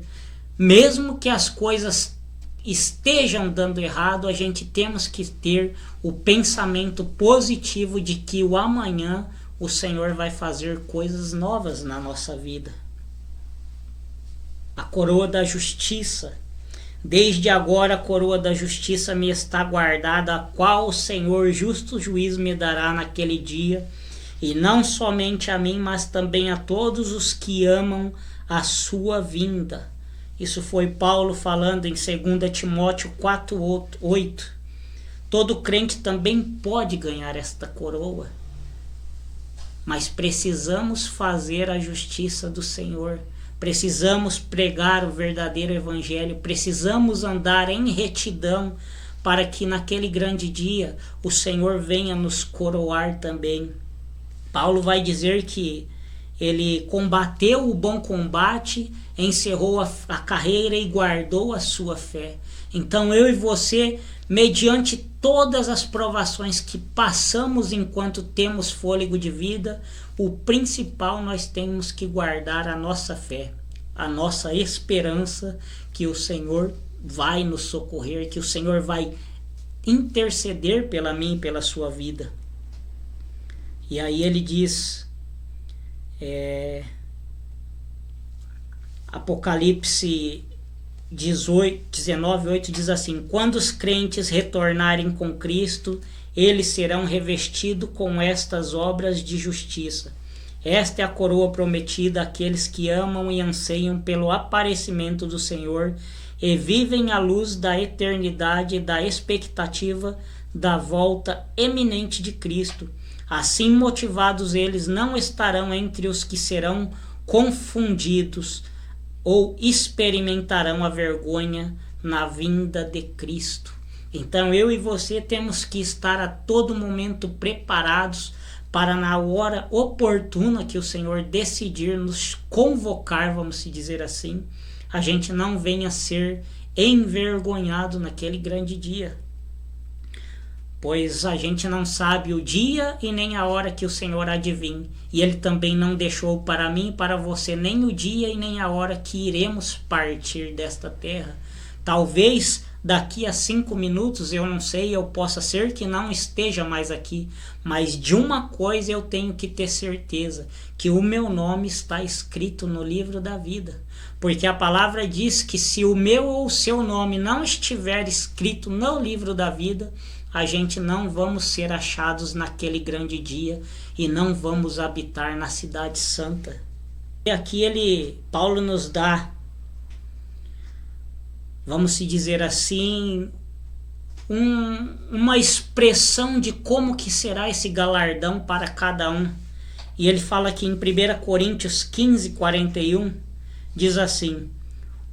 mesmo que as coisas estejam dando errado, a gente temos que ter o pensamento positivo de que o amanhã o Senhor vai fazer coisas novas na nossa vida. A coroa da justiça. Desde agora a coroa da justiça me está guardada, a qual o Senhor justo juiz me dará naquele dia, e não somente a mim, mas também a todos os que amam a sua vinda. Isso foi Paulo falando em 2 Timóteo 4:8. Todo crente também pode ganhar esta coroa, mas precisamos fazer a justiça do Senhor. Precisamos pregar o verdadeiro evangelho, precisamos andar em retidão, para que naquele grande dia o Senhor venha nos coroar também. Paulo vai dizer que ele combateu o bom combate, encerrou a carreira e guardou a sua fé. Então eu e você, mediante todas as provações que passamos enquanto temos fôlego de vida, o principal nós temos que guardar a nossa fé, a nossa esperança que o Senhor vai nos socorrer, que o Senhor vai interceder pela mim e pela sua vida. E aí ele diz, Apocalipse 19:8 diz assim: quando os crentes retornarem com Cristo, eles serão revestidos com estas obras de justiça. Esta é a coroa prometida àqueles que amam e anseiam pelo aparecimento do Senhor e vivem à luz da eternidade e da expectativa da volta eminente de Cristo. Assim motivados, eles não estarão entre os que serão confundidos ou experimentarão a vergonha na vinda de Cristo. Então eu e você temos que estar a todo momento preparados para, na hora oportuna que o Senhor decidir nos convocar, vamos se dizer assim, a gente não venha ser envergonhado naquele grande dia. Pois a gente não sabe o dia e nem a hora que o Senhor há de vir. E Ele também não deixou para mim e para você nem o dia e nem a hora que iremos partir desta terra. Talvez daqui a 5 minutos, eu não sei, eu possa ser que não esteja mais aqui. Mas de uma coisa eu tenho que ter certeza, que o meu nome está escrito no livro da vida. Porque a palavra diz que se o meu ou o seu nome não estiver escrito no livro da vida, a gente não vamos ser achados naquele grande dia e não vamos habitar na cidade santa. E aqui Paulo nos dá, vamos se dizer assim, uma expressão de como que será esse galardão para cada um. E ele fala aqui em 1 Coríntios 15:41, diz assim: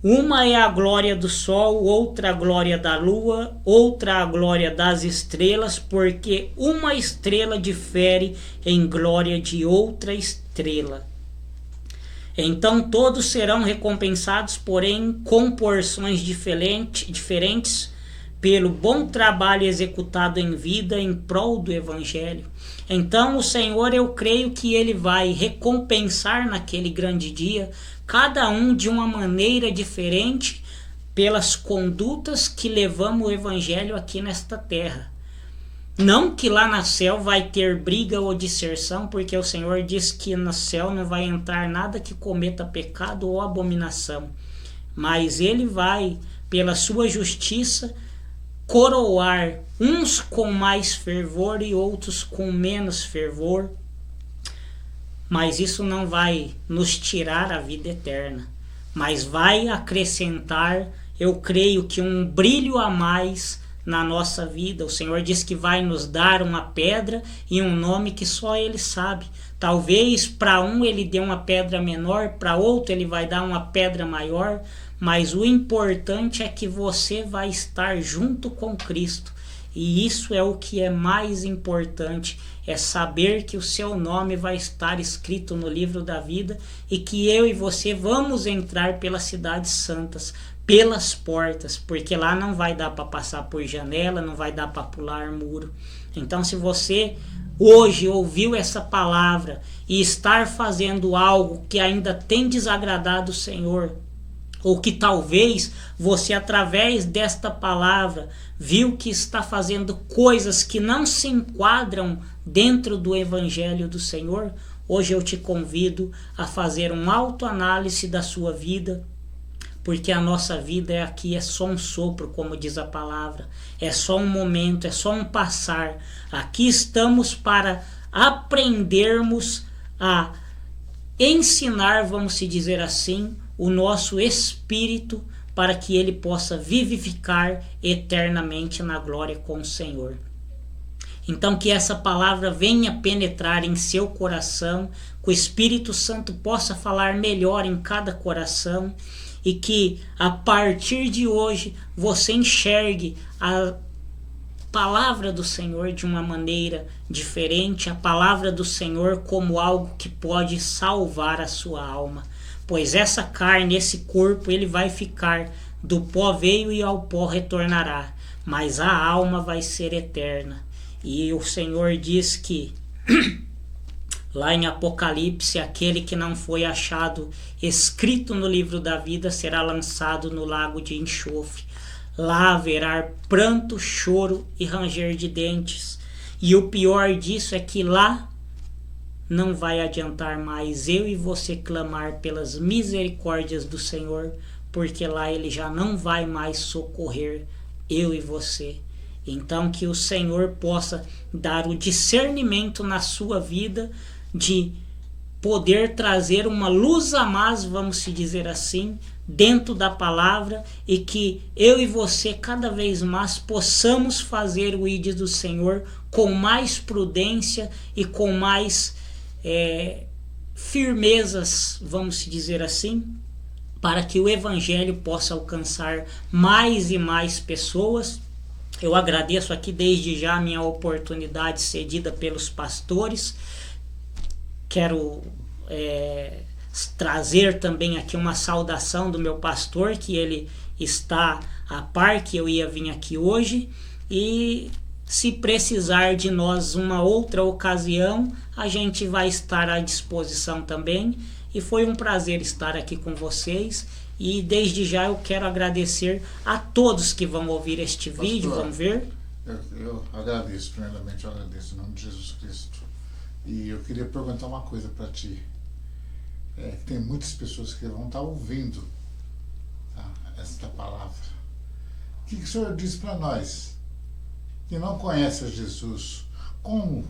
uma é a glória do sol, outra a glória da lua, outra a glória das estrelas, porque uma estrela difere em glória de outra estrela. Então todos serão recompensados, porém com porções diferentes, pelo bom trabalho executado em vida em prol do Evangelho. Então o Senhor, eu creio que Ele vai recompensar naquele grande dia cada um de uma maneira diferente pelas condutas que levamos o Evangelho aqui nesta terra. Não que lá no céu vai ter briga ou disserção, porque o Senhor diz que no céu não vai entrar nada que cometa pecado ou abominação. Mas Ele vai, pela sua justiça, coroar uns com mais fervor e outros com menos fervor. Mas isso não vai nos tirar a vida eterna, mas vai acrescentar, eu creio que um brilho a mais na nossa vida. O Senhor diz que vai nos dar uma pedra e um nome que só Ele sabe. Talvez para um Ele dê uma pedra menor, para outro Ele vai dar uma pedra maior, mas o importante é que você vai estar junto com Cristo. E isso é o que é mais importante, é saber que o seu nome vai estar escrito no livro da vida e que eu e você vamos entrar pelas cidades santas, pelas portas, porque lá não vai dar para passar por janela, não vai dar para pular muro. Então, se você hoje ouviu essa palavra e estar fazendo algo que ainda tem desagradado o Senhor, ou que talvez você, através desta palavra, viu que está fazendo coisas que não se enquadram dentro do Evangelho do Senhor, hoje eu te convido a fazer uma autoanálise da sua vida, porque a nossa vida aqui é só um sopro, como diz a palavra, é só um momento, é só um passar. Aqui estamos para aprendermos a ensinar, vamos se dizer assim, o nosso espírito para que ele possa vivificar eternamente na glória com o Senhor. Então que essa palavra venha penetrar em seu coração, que o Espírito Santo possa falar melhor em cada coração e que a partir de hoje você enxergue palavra do Senhor de uma maneira diferente, a palavra do Senhor como algo que pode salvar a sua alma. Pois essa carne, esse corpo, ele vai ficar, do pó veio e ao pó retornará, mas a alma vai ser eterna. E o Senhor diz que lá em Apocalipse, aquele que não foi achado escrito no livro da vida será lançado no lago de enxofre. Lá haverá pranto, choro e ranger de dentes. E o pior disso é que lá não vai adiantar mais eu e você clamar pelas misericórdias do Senhor, porque lá ele já não vai mais socorrer eu e você. Então que o Senhor possa dar o discernimento na sua vida de poder trazer uma luz a mais, vamos se dizer assim, dentro da palavra, e que eu e você cada vez mais possamos fazer o ID do Senhor com mais prudência e com mais firmezas, vamos se dizer assim, para que o Evangelho possa alcançar mais e mais pessoas. Eu agradeço aqui desde já a minha oportunidade cedida pelos pastores. Quero trazer também aqui uma saudação do meu pastor, que ele está a par que eu ia vir aqui hoje, e se precisar de nós uma outra ocasião, a gente vai estar à disposição também. E foi um prazer estar aqui com vocês, e desde já eu quero agradecer a todos que vão ouvir este vídeo, vão ver. Eu agradeço, primeiramente eu agradeço em nome de Jesus Cristo. E eu queria perguntar uma coisa para ti. Tem muitas pessoas que vão estar ouvindo, tá, esta palavra. O que o Senhor diz para nós que não conhecem Jesus? Como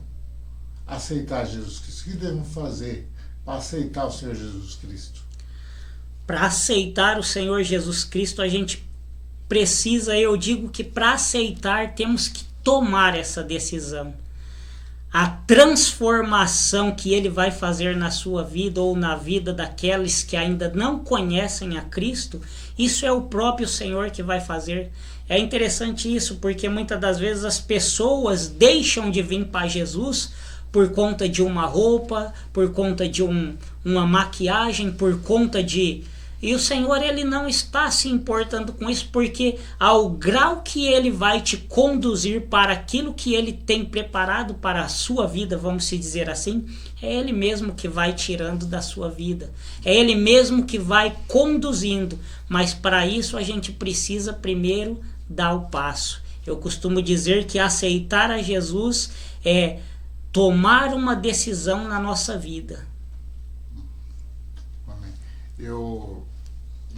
aceitar Jesus Cristo? O que devemos fazer para aceitar o Senhor Jesus Cristo? Para aceitar o Senhor Jesus Cristo, a gente precisa, eu digo que para aceitar temos que tomar essa decisão. A transformação que ele vai fazer na sua vida ou na vida daqueles que ainda não conhecem a Cristo, isso é o próprio Senhor que vai fazer. É interessante isso, porque muitas das vezes as pessoas deixam de vir para Jesus por conta de uma roupa, por conta de uma maquiagem, por conta de... E o Senhor, ele não está se importando com isso, porque ao grau que ele vai te conduzir para aquilo que ele tem preparado para a sua vida, vamos se dizer assim, é ele mesmo que vai tirando da sua vida. É ele mesmo que vai conduzindo. Mas para isso a gente precisa primeiro dar o passo. Eu costumo dizer que aceitar a Jesus é tomar uma decisão na nossa vida. Amém. Eu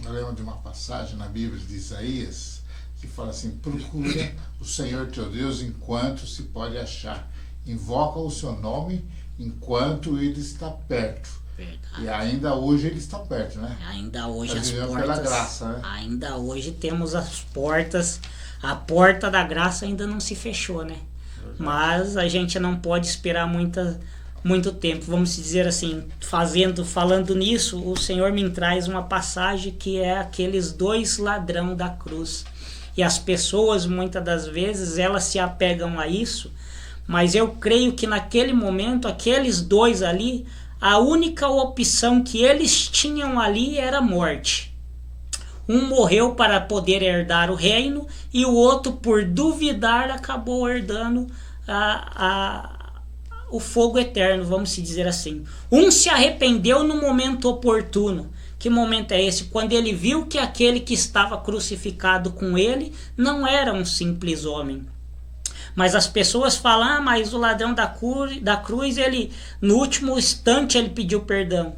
lembro de uma passagem na Bíblia de Isaías que fala assim: procura o Senhor teu Deus enquanto se pode achar, invoca o seu nome enquanto ele está perto. Verdade. E ainda hoje ele está perto, né? Ainda hoje as portas, pela graça, né? Ainda hoje temos as portas, a porta da graça ainda não se fechou, né? Verdade. Mas a gente não pode esperar muito tempo, vamos dizer assim. Falando nisso, o Senhor me traz uma passagem que é aqueles 2 ladrões da cruz. E as pessoas, muitas das vezes, elas se apegam a isso, mas eu creio que naquele momento, aqueles 2 ali, a única opção que eles tinham ali era a morte. Um morreu para poder herdar o reino, e o outro, por duvidar, acabou herdando o fogo eterno, vamos se dizer assim. Um se arrependeu no momento oportuno. Que momento é esse? Quando ele viu que aquele que estava crucificado com ele não era um simples homem. Mas as pessoas falam: mas o ladrão da cruz, ele, no último instante ele pediu perdão.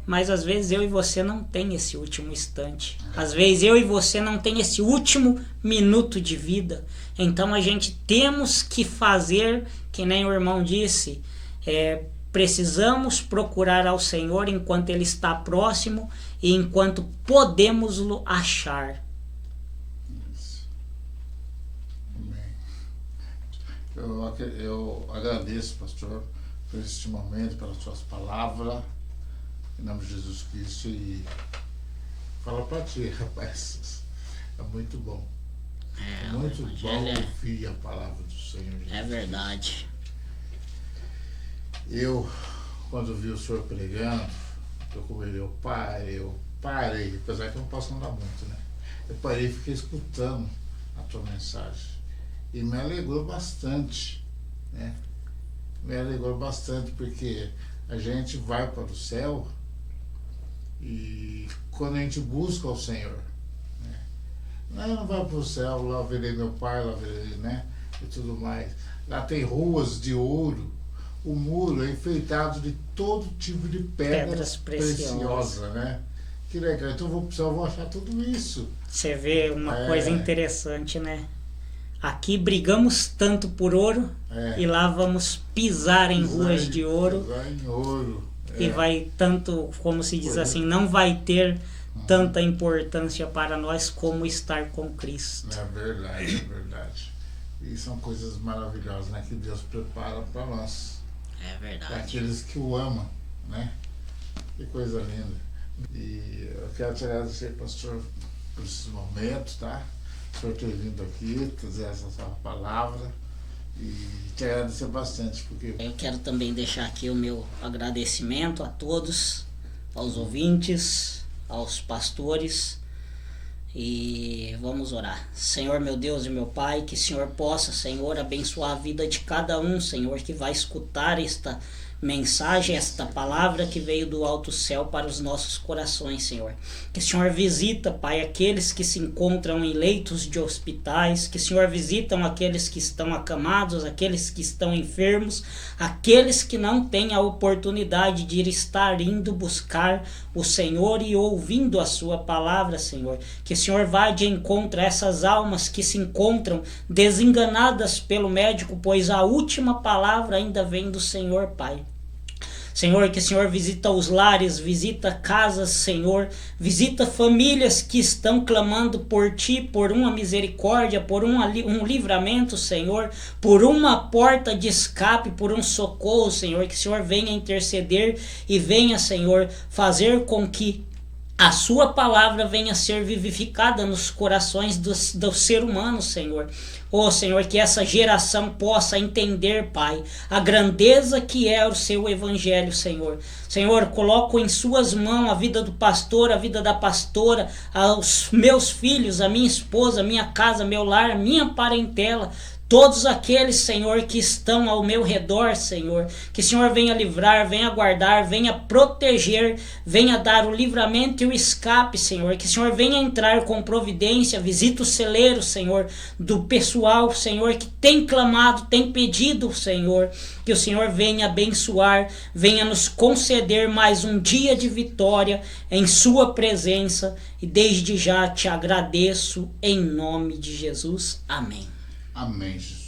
Mas às vezes eu e você não tem esse último instante. Às vezes eu e você não tem esse último minuto de vida. Então a gente temos que fazer, que nem o irmão disse, precisamos procurar ao Senhor enquanto Ele está próximo e enquanto podemos achar. Isso. Amém. Eu agradeço, pastor, por este momento, pelas suas palavras, em nome de Jesus Cristo. E fala para ti, rapaz, é muito bom. É, muito o bom Evangelho ouvir a palavra do Senhor Jesus. é verdade. Eu, quando vi o senhor pregando, eu parei, apesar que eu não posso andar muito, né? Eu parei e fiquei escutando a tua mensagem. E me alegrou bastante, né? Me alegrou bastante porque a gente vai para o céu e quando a gente busca o Senhor, né? Não vai para o céu, lá verei meu pai, lá verei, né? E tudo mais. Lá tem ruas de ouro. O muro é enfeitado de todo tipo de pedras preciosas, né? Que legal. Então eu vou para o céu, eu vou achar tudo isso. Você vê uma coisa interessante, né? Aqui brigamos tanto por ouro e lá vamos pisar em ruas de ouro. Pisar em ouro. E vai tanto, como se diz assim, não vai ter tanta importância para nós como estar com Cristo. É verdade, é verdade. E são coisas maravilhosas, né? Que Deus prepara para nós. É verdade. Para aqueles que o amam, né? Que coisa linda. E eu quero te agradecer, pastor, por esses momentos, tá? O senhor ter vindo aqui, trazer essa palavra e te agradecer bastante, porque... Eu quero também deixar aqui o meu agradecimento a todos, aos ouvintes, aos pastores, e vamos orar. Senhor, meu Deus e meu Pai, que o Senhor possa, Senhor, abençoar a vida de cada um, Senhor, que vai escutar esta mensagem, esta palavra que veio do alto céu para os nossos corações, Senhor. Que o Senhor visita, Pai, aqueles que se encontram em leitos de hospitais, que o Senhor visitam aqueles que estão acamados, aqueles que estão enfermos, aqueles que não têm a oportunidade de estar indo buscar o Senhor e ouvindo a sua palavra, Senhor. Que o Senhor vá de encontro a essas almas que se encontram desenganadas pelo médico, pois a última palavra ainda vem do Senhor, Pai. Senhor, que o Senhor visita os lares, visita casas, Senhor, visita famílias que estão clamando por Ti, por uma misericórdia, por um livramento, Senhor, por uma porta de escape, por um socorro, Senhor, que o Senhor venha interceder e venha, Senhor, fazer com que a sua palavra venha a ser vivificada nos corações do ser humano, Senhor. Oh, Senhor, que essa geração possa entender, Pai, a grandeza que é o seu evangelho, Senhor. Senhor, coloco em suas mãos a vida do pastor, a vida da pastora, os meus filhos, a minha esposa, a minha casa, meu lar, a minha parentela. Todos aqueles, Senhor, que estão ao meu redor, Senhor, que o Senhor venha livrar, venha guardar, venha proteger, venha dar o livramento e o escape, Senhor, que o Senhor venha entrar com providência, visita o celeiro, Senhor, do pessoal, Senhor, que tem clamado, tem pedido, Senhor, que o Senhor venha abençoar, venha nos conceder mais um dia de vitória em sua presença, e desde já te agradeço em nome de Jesus. Amém. Amém, Jesus.